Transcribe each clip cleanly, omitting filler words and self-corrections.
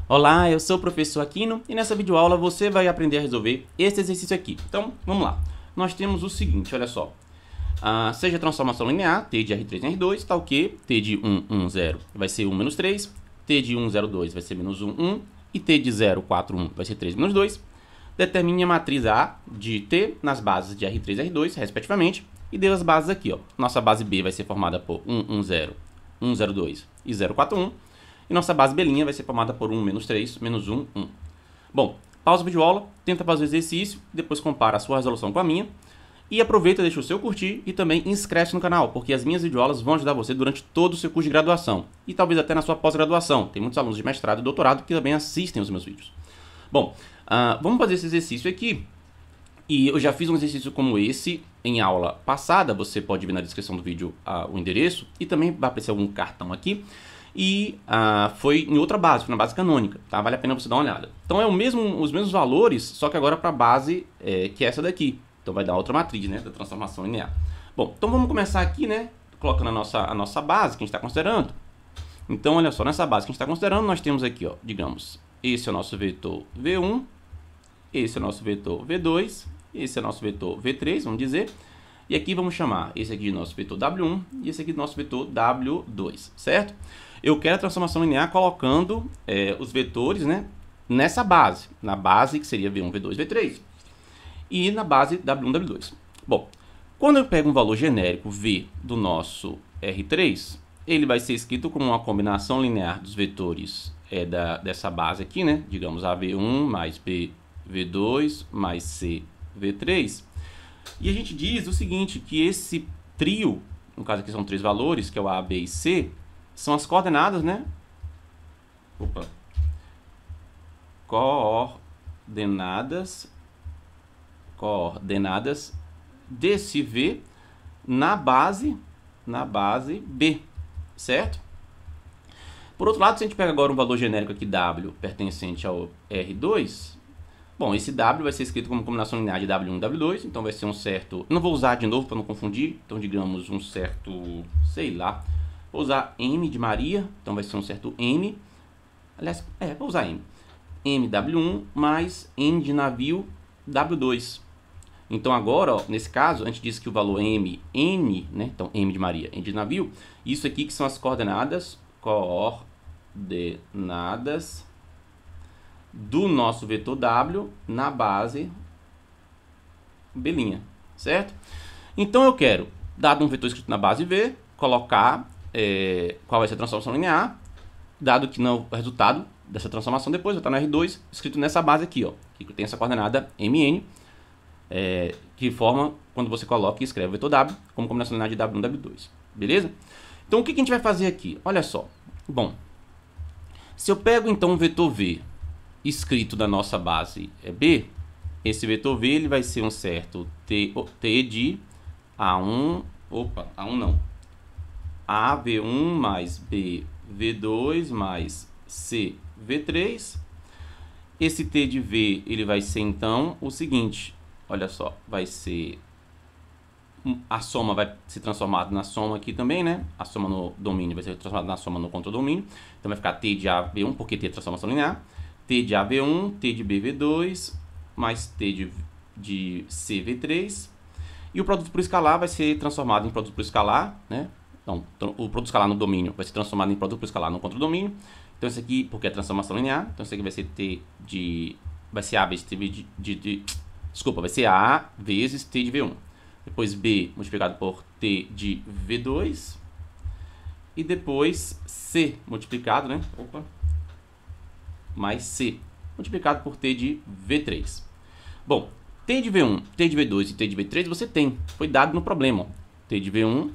Olá, eu sou o professor Aquino e nessa videoaula você vai aprender a resolver esse exercício aqui. Então, vamos lá. Nós temos o seguinte, olha só. Seja transformação linear, t de R3 em R2, tal que t de 1, 1, 0 vai ser 1 menos 3, t de 1, 0, 2 vai ser menos 1, 1 e t de 0, 4, 1 vai ser 3 menos 2. Determine a matriz A de t nas bases de R3 e R2, respectivamente, e dê as bases aqui. Ó. Nossa base B vai ser formada por 1, 1, 0, 1, 0, 2 e 0, 4, 1. E nossa base B' vai ser formada por 1, menos 3, menos 1, 1. Bom, pausa a videoaula, tenta fazer o exercício, depois compara a sua resolução com a minha. E aproveita, deixa o seu curtir e também inscreve-se no canal, porque as minhas videoaulas vão ajudar você durante todo o seu curso de graduação. E talvez até na sua pós-graduação. Tem muitos alunos de mestrado e doutorado que também assistem os meus vídeos. Bom, vamos fazer esse exercício aqui. E eu já fiz um exercício como esse em aula passada. Você pode ver na descrição do vídeo o endereço. E também vai aparecer algum cartão aqui. E foi em outra base, foi na base canônica, tá? Vale a pena você dar uma olhada. Então é os mesmos valores, só que agora para a base que é essa daqui. Então vai dar outra matriz, né, da transformação linear. Bom, então vamos começar aqui, né, colocando a nossa base que a gente está considerando. Então olha só, nessa base que a gente está considerando, nós temos aqui, ó, digamos, esse é o nosso vetor V1, esse é o nosso vetor V2, esse é o nosso vetor V3, vamos dizer. E aqui vamos chamar esse aqui de nosso vetor W1 e esse aqui de nosso vetor W2, certo? Eu quero a transformação linear colocando os vetores, né, nessa base. Na base que seria V1, V2, V3. E na base W1, W2. Bom, quando eu pego um valor genérico V do nosso R3, ele vai ser escrito como uma combinação linear dos vetores dessa base aqui, né? Digamos AV1 mais BV2 mais CV3. E a gente diz o seguinte, que esse trio, no caso aqui são três valores, que é o A, B e C, são as coordenadas, né? Coordenadas desse V na base B, certo? Por outro lado, se a gente pega agora um valor genérico aqui W pertencente ao R2, bom, esse W vai ser escrito como combinação linear de W1 e W2, então vai ser um certo... Não vou usar de novo para não confundir, então digamos um certo, sei lá, vou usar M de Maria, então vai ser um certo M, aliás, vou usar M. MW1 mais N de navio W2. Então agora, ó, nesse caso, a gente disse que o valor N, né? Então M de Maria, N de navio, isso aqui que são as coordenadas do nosso vetor W na base B', certo? Então eu quero, dado um vetor escrito na base V, colocar qual vai ser a transformação linear, dado que o resultado dessa transformação depois vai estar no R2, escrito nessa base aqui, ó, que tem essa coordenada MN, que forma quando você coloca e escreve o vetor W como combinação linear de W1 e W2, beleza? Então o que a gente vai fazer aqui? Olha só, bom, se eu pego então um vetor V escrito da nossa base B, esse vetor V ele vai ser um certo T de A1 não, AV1 mais BV2 mais CV3. Esse T de V ele vai ser então o seguinte, olha só, vai ser a soma vai ser transformada na soma aqui também, né? A soma no domínio vai ser transformada na soma no contradomínio. Então vai ficar T de AV1, porque T é transformação linear, T de AV1, T de BV2 mais T de CV3. E o produto por escalar vai ser transformado em produto por escalar, né? Então, o produto escalar no domínio vai ser transformado em produto por escalar no contradomínio. Então, esse aqui, porque é transformação linear, então esse aqui vai ser T de... vai ser A vezes T desculpa, vai ser A vezes T de V1. Depois B multiplicado por T de V2. E depois C multiplicado, né? Mais C multiplicado por T de V3. Bom, T de V1, T de V2 e T de V3 você tem. Foi dado no problema. Ó. T de V1,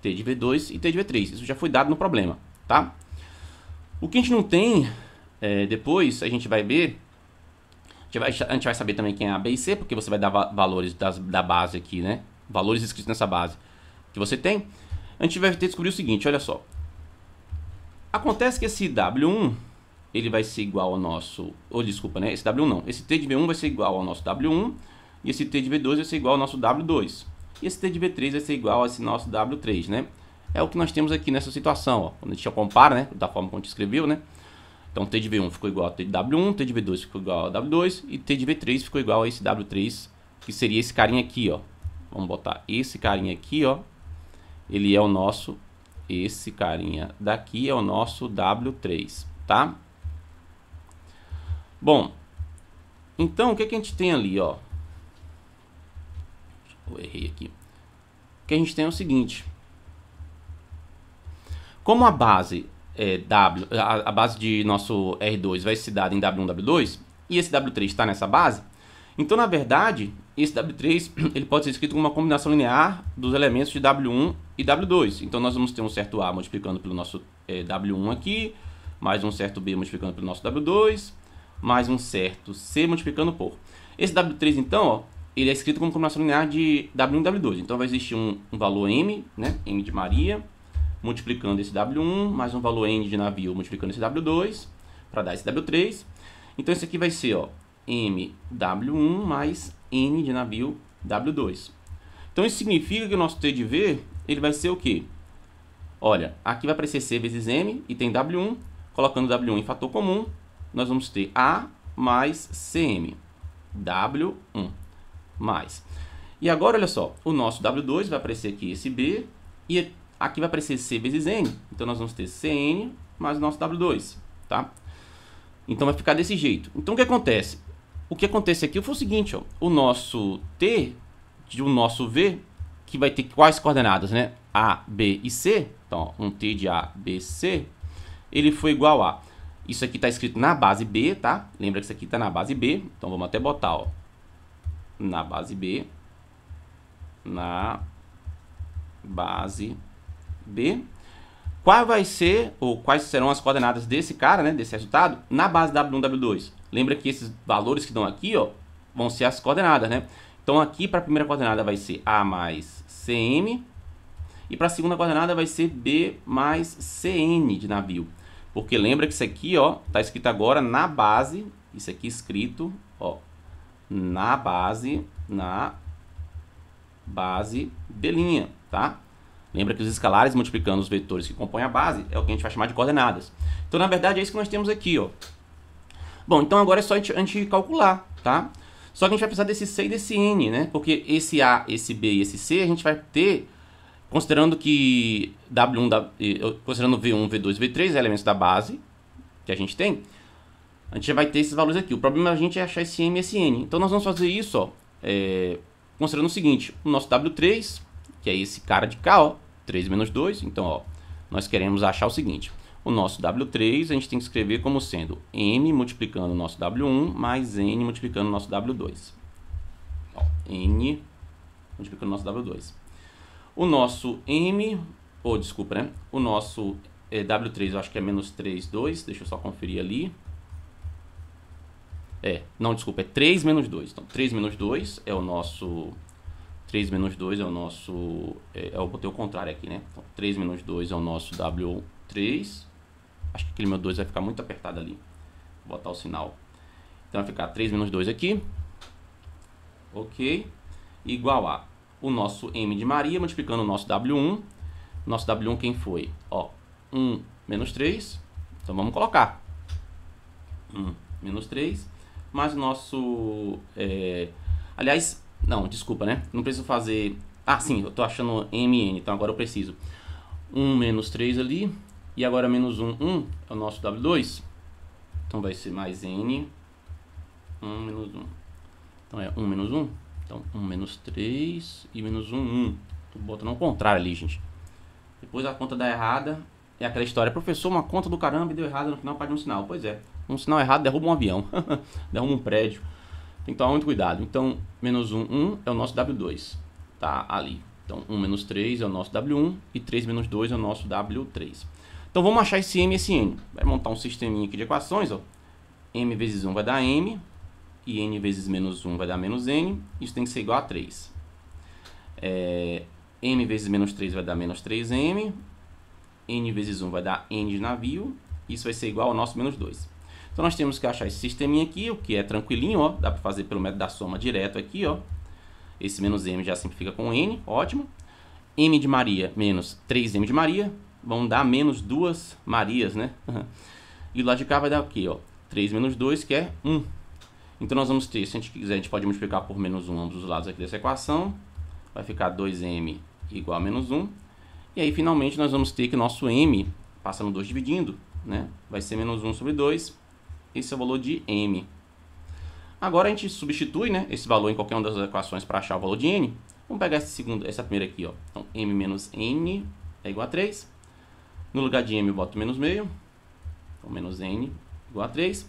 T de V2 e T de V3. Isso já foi dado no problema, tá? O que a gente não tem, depois a gente vai ver, a gente vai saber também quem é A, B e C, porque você vai dar valores da base aqui, né? Valores escritos nessa base que você tem. A gente vai ter que descobrir o seguinte, olha só. Acontece que esse W1, ele vai ser igual ao nosso... desculpa, né? Esse W1 não. Esse T de V1 vai ser igual ao nosso W1. E esse T de V2 vai ser igual ao nosso W2. E esse T de V3 vai ser igual a esse nosso W3, né? É o que nós temos aqui nessa situação, ó. Quando a gente compara, né? Da forma como a gente escreveu, né? Então, T de V1 ficou igual a T de W1, T de V2 ficou igual a W2 e T de V3 ficou igual a esse W3, que seria esse carinha aqui, ó. Vamos botar esse carinha aqui, ó. Ele é o nosso, esse carinha daqui é o nosso W3, tá? Bom, então o que a gente tem ali, ó? Eu errei aqui. O que a gente tem é o seguinte. Como a base a base de nosso R2 vai ser dada em W1, W2, e esse W3 está nessa base, então, na verdade, esse W3 ele pode ser escrito como uma combinação linear dos elementos de W1 e W2. Então, nós vamos ter um certo A multiplicando pelo nosso W1 aqui, mais um certo B multiplicando pelo nosso W2, mais um certo C multiplicando por. Esse W3, então, ó, ele é escrito como combinação linear de W1 e W2. Então, vai existir um valor M, né, M de Maria, multiplicando esse W1, mais um valor N de navio multiplicando esse W2, para dar esse W3. Então, esse aqui vai ser, ó, MW1 mais N de navio W2. Então, isso significa que o nosso T de V, ele vai ser o quê? Olha, aqui vai aparecer C vezes M e tem W1. Colocando W1 em fator comum, nós vamos ter A mais CM. W1 mais. E agora, olha só, o nosso W2 vai aparecer aqui esse B e aqui vai aparecer C vezes N. Então, nós vamos ter CN mais o nosso W2, tá? Então, vai ficar desse jeito. Então, o que acontece? O que acontece aqui foi o seguinte, ó, o nosso T de o nosso V, que vai ter quais coordenadas, né? A, B e C. Então, ó, um T de A, B, C, ele foi igual a... Isso aqui está escrito na base B, tá? Lembra que isso aqui está na base B. Então, vamos até botar, ó, na base B. Na base B. Qual vai ser, ou quais serão as coordenadas desse cara, né, desse resultado, na base W1, W2? Lembra que esses valores que estão aqui, ó, vão ser as coordenadas, né? Então, aqui para a primeira coordenada vai ser A mais CM, e para a segunda coordenada vai ser B mais CN de navio. Porque lembra que isso aqui, ó, tá escrito agora na base, isso aqui escrito, ó, na base B', tá? Lembra que os escalares multiplicando os vetores que compõem a base é o que a gente vai chamar de coordenadas. Então, na verdade, é isso que nós temos aqui, ó. Bom, então agora é só a gente calcular, tá? Só que a gente vai precisar desse C e desse N, né? Porque esse A, esse B e esse C a gente vai ter, considerando que considerando V1, V2 e V3, elementos da base que a gente tem, a gente já vai ter esses valores aqui. O problema é a gente achar esse M e esse N. Então, nós vamos fazer isso, ó, considerando o seguinte, o nosso W3, que é esse cara de cá, ó, 3 menos 2. Então, ó, nós queremos achar o seguinte. O nosso W3 a gente tem que escrever como sendo M multiplicando o nosso W1 mais N multiplicando o nosso W2. Ó, N multiplicando o nosso W2. O nosso M, ou desculpa, né? O nosso W3 eu acho que é menos 3, 2. Deixa eu só conferir ali. Não, desculpa, é 3 menos 2. Então, 3 menos 2 é o nosso... 3 menos 2 é o nosso... eu botei o contrário aqui, né? Então, 3 menos 2 é o nosso W3. Acho que aquele meu 2 vai ficar muito apertado ali. Vou botar o sinal. Então, vai ficar 3 menos 2 aqui. Ok. Igual a o nosso M de Maria multiplicando o nosso W1. Nosso W1 quem foi? Ó, 1 menos 3. Então, vamos colocar. 1 menos 3. Mais o nosso... aliás... Não, desculpa, né? Não preciso fazer... Ah, sim, eu tô achando MN, então agora eu preciso. 1 menos 3 ali. E agora menos 1, 1 é o nosso W2. Então vai ser mais N. 1 menos 1. Então é 1 menos 1. Então 1 menos 3 e menos 1, 1. Tô botando ao contrário ali, gente. Depois a conta dá errada. É aquela história. Professor, uma conta do caramba e deu errado no final para de um sinal. Pois é. Um sinal errado derruba um avião. Derruba um prédio. Tem que tomar muito cuidado. Então, menos 1, 1 é o nosso W2. Tá ali. Então, 1 menos 3 é o nosso W1 e 3 menos 2 é o nosso W3. Então, vamos achar esse M e esse N. Vai montar um sisteminha aqui de equações, ó. M vezes 1 vai dar M e N vezes menos 1 vai dar menos N. Isso tem que ser igual a 3. M vezes menos 3 vai dar menos 3M. N vezes 1 vai dar N de navio. Isso vai ser igual ao nosso menos 2. Então, nós temos que achar esse sisteminha aqui, o que é tranquilinho, ó. Dá para fazer pelo método da soma direto aqui, ó. Esse menos M já simplifica com N, ótimo. M de Maria menos 3M de Maria. Vão dar menos 2 Marias, né? E do lado de cá vai dar o quê? Ó? 3 menos 2, que é 1. Então nós vamos ter, se a gente quiser, a gente pode multiplicar por menos 1 ambos os lados aqui dessa equação. Vai ficar 2m igual a menos 1. E aí, finalmente, nós vamos ter que o nosso m, passando 2 dividindo, né? Vai ser menos 1 sobre 2. Esse é o valor de m. Agora a gente substitui, né, esse valor em qualquer uma das equações para achar o valor de n. Vamos pegar essa primeira aqui, ó. Então, m menos n é igual a 3. No lugar de m eu boto menos meio. Então, menos n igual a 3.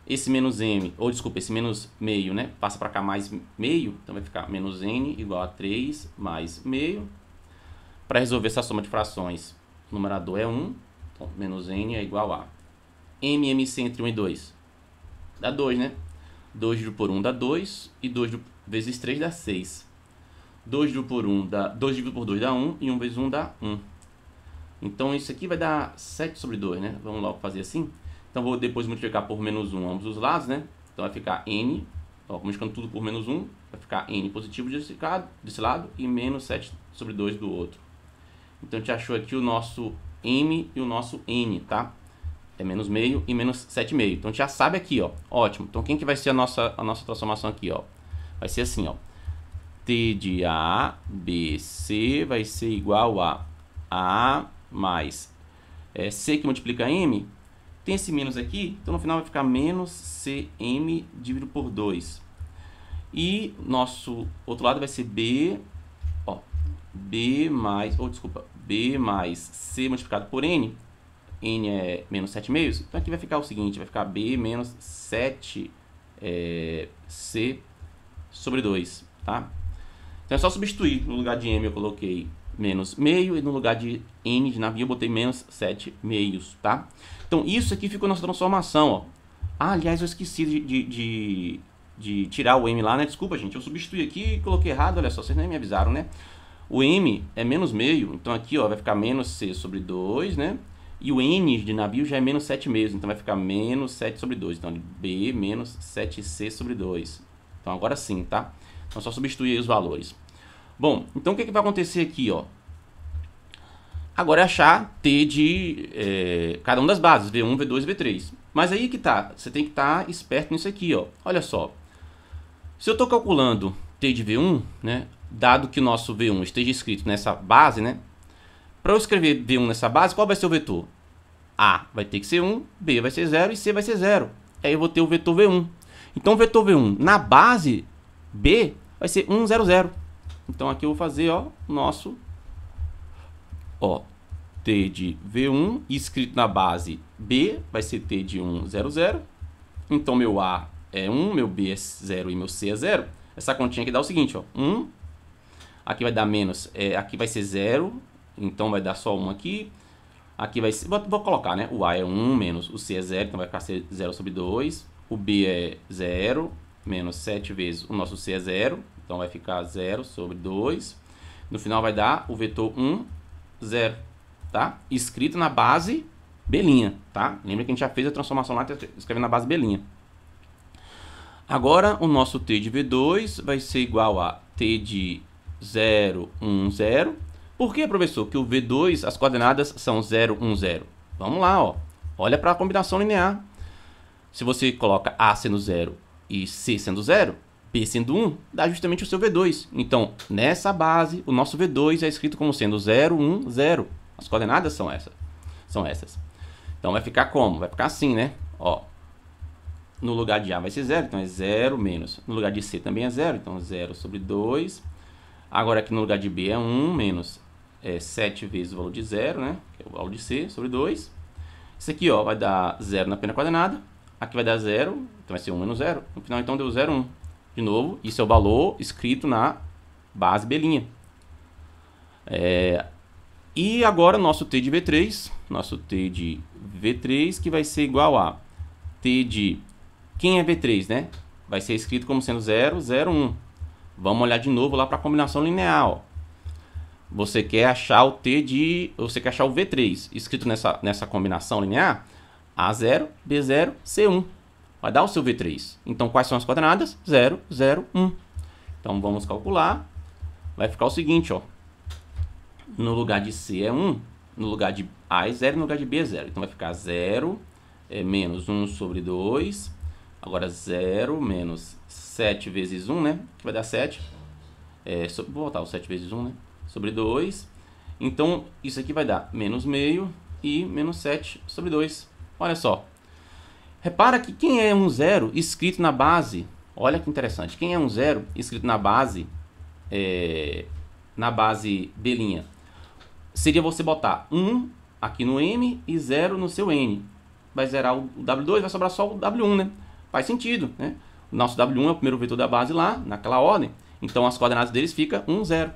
Esse menos m, ou desculpa, esse menos meio, né, passa para cá mais meio. Então, vai ficar menos n igual a 3 mais meio. Para resolver essa soma de frações, o numerador é 1. Então, menos n é igual a MC entre 1 e 2. Dá 2, né? 2 dividido por 1 dá 2. E 2 vezes 3 dá 6. 2 dividido por 1 dá 2 dividido por 2 dá 1. E 1 vezes 1 dá 1. Então, isso aqui vai dar 7 sobre 2, né? Vamos logo fazer assim. Então, vou depois multiplicar por menos 1 ambos os lados, né? Então, vai ficar n. Ó, multiplicando tudo por menos 1, vai ficar n positivo desse lado e menos 7 sobre 2 do outro. Então, a gente achou aqui o nosso m e o nosso n, tá? É menos meio e menos 7 meio. Então, a gente já sabe aqui, ó. Ótimo. Então, quem que vai ser a nossa transformação aqui, ó? Vai ser assim, ó. T de A, B, C vai ser igual a mais C que multiplica M. Tem esse menos aqui, então no final vai ficar menos CM dividido por 2. E nosso outro lado vai ser B, ó, B mais C multiplicado por N. N é menos 7 meios. Então aqui vai ficar o seguinte, vai ficar B menos 7 C sobre 2, tá? Então é só substituir. No lugar de M eu coloquei menos meio e no lugar de N de navio eu botei menos 7 meios, tá? Então isso aqui ficou nossa transformação, ó. Ah, aliás, eu esqueci de tirar o M lá, né? Desculpa, gente, eu substituí aqui e coloquei errado, olha só, vocês nem me avisaram, né? O M é menos meio, então aqui, ó, vai ficar menos C sobre 2, né? E o N de navio já é menos 7 meios, então vai ficar menos 7 sobre 2. Então, B menos 7C sobre 2. Então, agora sim, tá? Então, só substituir aí os valores. Bom, então o que vai acontecer aqui, ó? Agora é achar T de cada uma das bases, V1, V2 e V3. Mas aí que tá, você tem que estar esperto nisso aqui, ó. Olha só. Se eu estou calculando T de V1, né? Dado que o nosso V1 esteja escrito nessa base, né? Para eu escrever V1 nessa base, qual vai ser o vetor? A vai ter que ser 1, B vai ser 0 e C vai ser 0. Aí eu vou ter o vetor V1. Então o vetor V1 na base B vai ser 1, 0, 0. Então aqui eu vou fazer, ó, nosso, ó, T de V1 escrito na base B vai ser T de 1, 0, 0. Então meu A é 1, meu B é 0 e meu C é 0. Essa continha aqui dá o seguinte, ó, 1. Aqui vai dar menos, aqui vai ser 0, então vai dar só 1 aqui. Aqui vai ser, vou colocar, né, o A é 1 menos o C é 0, então vai ficar 0 sobre 2. O B é 0, menos 7 vezes o nosso C é 0. Então vai ficar 0 sobre 2. No final vai dar o vetor 1, 0. Tá? Escrito na base B', tá? Lembra que a gente já fez a transformação lá, escrevendo na base B'. Agora o nosso T de V2 vai ser igual a T de 0, 1, 0. Por que, professor? Que o V2, as coordenadas são 0, 1, 0. Vamos lá, ó. Olha para a combinação linear. Se você coloca A sendo 0 e C sendo 0, B sendo 1, dá justamente o seu V2. Então, nessa base, o nosso V2 é escrito como sendo 0, 1, 0. As coordenadas são essas. Então, vai ficar como? Vai ficar assim, né? Ó, no lugar de A vai ser 0, então é 0 menos. No lugar de C também é 0, então 0 sobre 2. Agora, aqui no lugar de B é 1 menos 7 vezes o valor de 0, né? Que é o valor de C sobre 2. Isso aqui, ó, vai dar 0 na primeira coordenada. Aqui vai dar 0, então vai ser 1 menos 0. No final, então, deu 0, 1. De novo, isso é o valor escrito na base B'. E agora, nosso T de V3, que vai ser igual a T de... Quem é V3, né? Vai ser escrito como sendo 0, 0, 1. Vamos olhar de novo lá para a combinação linear, ó. Você quer achar o T de... Você quer achar o V3 escrito nessa combinação linear? A0, B0, C1. Vai dar o seu V3. Então, quais são as coordenadas? 0, 0, 1. Então, vamos calcular. Vai ficar o seguinte, ó. No lugar de C é 1, no lugar de A é 0 e no lugar de B é 0. Então, vai ficar 0 é menos 1 sobre 2. Agora 0 menos 7 vezes 1, né? Que vai dar 7. Vou botar o 7 vezes 1, né? Sobre 2. Então, isso aqui vai dar menos meio e menos 7 sobre 2. Olha só. Repara que quem é um 0 escrito na base... Olha que interessante. Quem é um 0 escrito na base B', seria você botar 1 aqui no M e 0 no seu N. Vai zerar o W2, vai sobrar só o W1, né? Faz sentido, né? O nosso W1 é o primeiro vetor da base lá, naquela ordem. Então, as coordenadas deles ficam 1, 0.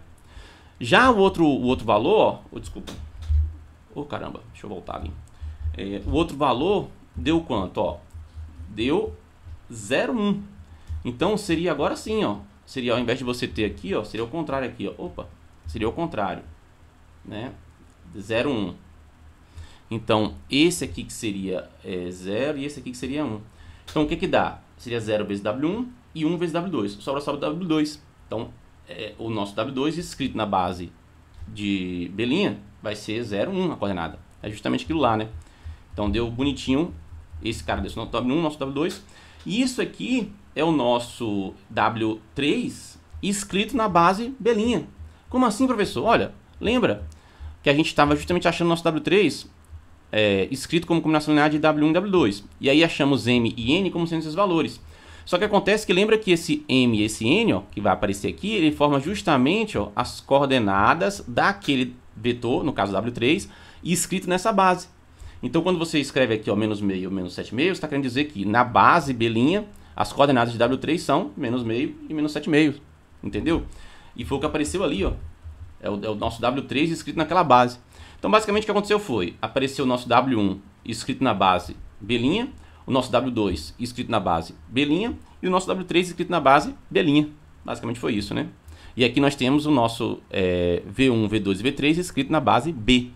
Já o outro valor, ó... desculpa. Caramba, deixa eu voltar ali. O outro valor deu quanto, ó? Deu 0, 1. Então, seria agora sim, ó. Seria, ao invés de você ter aqui, ó, seria o contrário aqui, ó. Seria o contrário, né? 0, 1. Então, esse aqui que seria 0 e esse aqui que seria 1. Então, o que que dá? Seria 0 vezes W1 e 1 vezes W2. Sobra só o W2. Então, o nosso W2 escrito na base de B' vai ser 0, 1 a coordenada. É justamente aquilo lá, né? Então, deu bonitinho. Esse cara desse nosso W1, nosso W2. E isso aqui é o nosso W3 escrito na base B'. Como assim, professor? Olha, lembra que a gente estava justamente achando nosso W3 escrito como combinação linear de W1 e W2. E aí achamos M e N como sendo esses valores. Só que acontece que lembra que esse M e esse N, ó, que vai aparecer aqui, ele forma justamente, ó, as coordenadas daquele vetor, no caso W3, escrito nessa base. Então, quando você escreve aqui, ó, menos meio, menos 7 meios, está querendo dizer que na base B', as coordenadas de W3 são menos meio e menos 7 meios. Entendeu? E foi o que apareceu ali, ó. É o nosso W3 escrito naquela base. Então, basicamente, o que aconteceu foi, apareceu o nosso W1 escrito na base B', o nosso W2 escrito na base B' e o nosso W3 escrito na base B'. Basicamente foi isso, né? E aqui nós temos o nosso V1, V2 e V3 escrito na base B.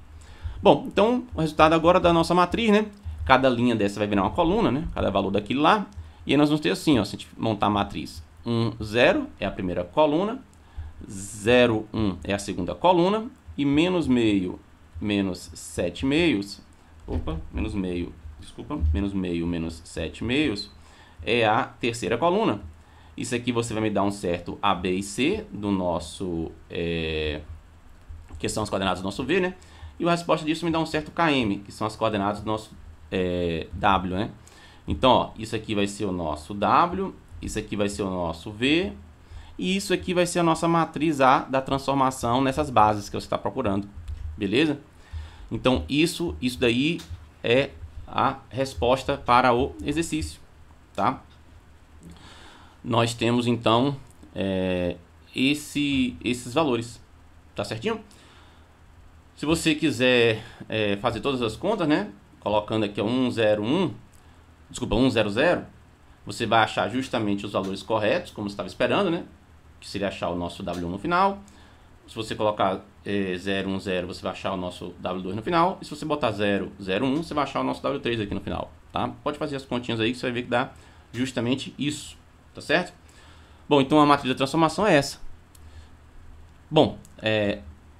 Bom, então, o resultado agora da nossa matriz, né? Cada linha dessa vai virar uma coluna, né? Cada valor daquilo lá. E aí nós vamos ter assim, ó, se a gente montar a matriz 1, 0 é a primeira coluna, 0, 1 é a segunda coluna, e menos meio, menos 7 meios, menos meio, menos 7 meios, é a terceira coluna. Isso aqui você vai me dar um certo A, B e C do nosso, que são as coordenadas do nosso V, né? E a resposta disso me dá um certo KM, que são as coordenadas do nosso W, né? Então, ó, isso aqui vai ser o nosso W, isso aqui vai ser o nosso V, e isso aqui vai ser a nossa matriz A da transformação nessas bases que você está procurando. Beleza? Então, isso daí é a resposta para o exercício, tá? Nós temos, então, esses valores, tá certinho? Se você quiser fazer todas as contas, né? Colocando aqui 1, 0, 1, desculpa, 1, 0, 0, você vai achar justamente os valores corretos, como você estava esperando, né? Que seria achar o nosso W1 no final. Se você colocar 0, 1, 0, você vai achar o nosso W2 no final. E se você botar 0, 0, 1, você vai achar o nosso W3 aqui no final, tá? Pode fazer as continhas aí que você vai ver que dá justamente isso, tá certo? Bom, então a matriz da transformação é essa. Bom,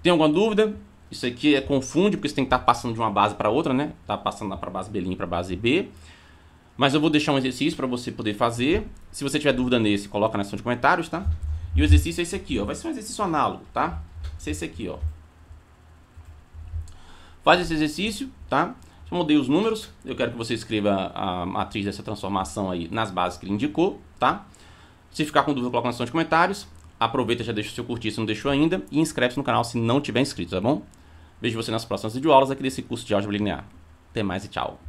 tem alguma dúvida? Isso aqui confunde, porque você tem que estar passando de uma base para outra, né? Tá passando lá para a base B' para a base B. Mas eu vou deixar um exercício para você poder fazer. Se você tiver dúvida nesse, coloca na seção de comentários, tá? E o exercício é esse aqui, ó. Vai ser um exercício análogo, tá? Vai ser esse aqui, ó. Faz esse exercício, tá? Eu mudei os números. Eu quero que você escreva a matriz dessa transformação aí nas bases que ele indicou, tá? Se ficar com dúvida, coloca na seção de comentários. Aproveita, já deixa o seu curtir se não deixou ainda. E inscreve-se no canal se não tiver inscrito, tá bom? Vejo você nas próximas videoaulas aqui desse curso de álgebra linear. Até mais e tchau.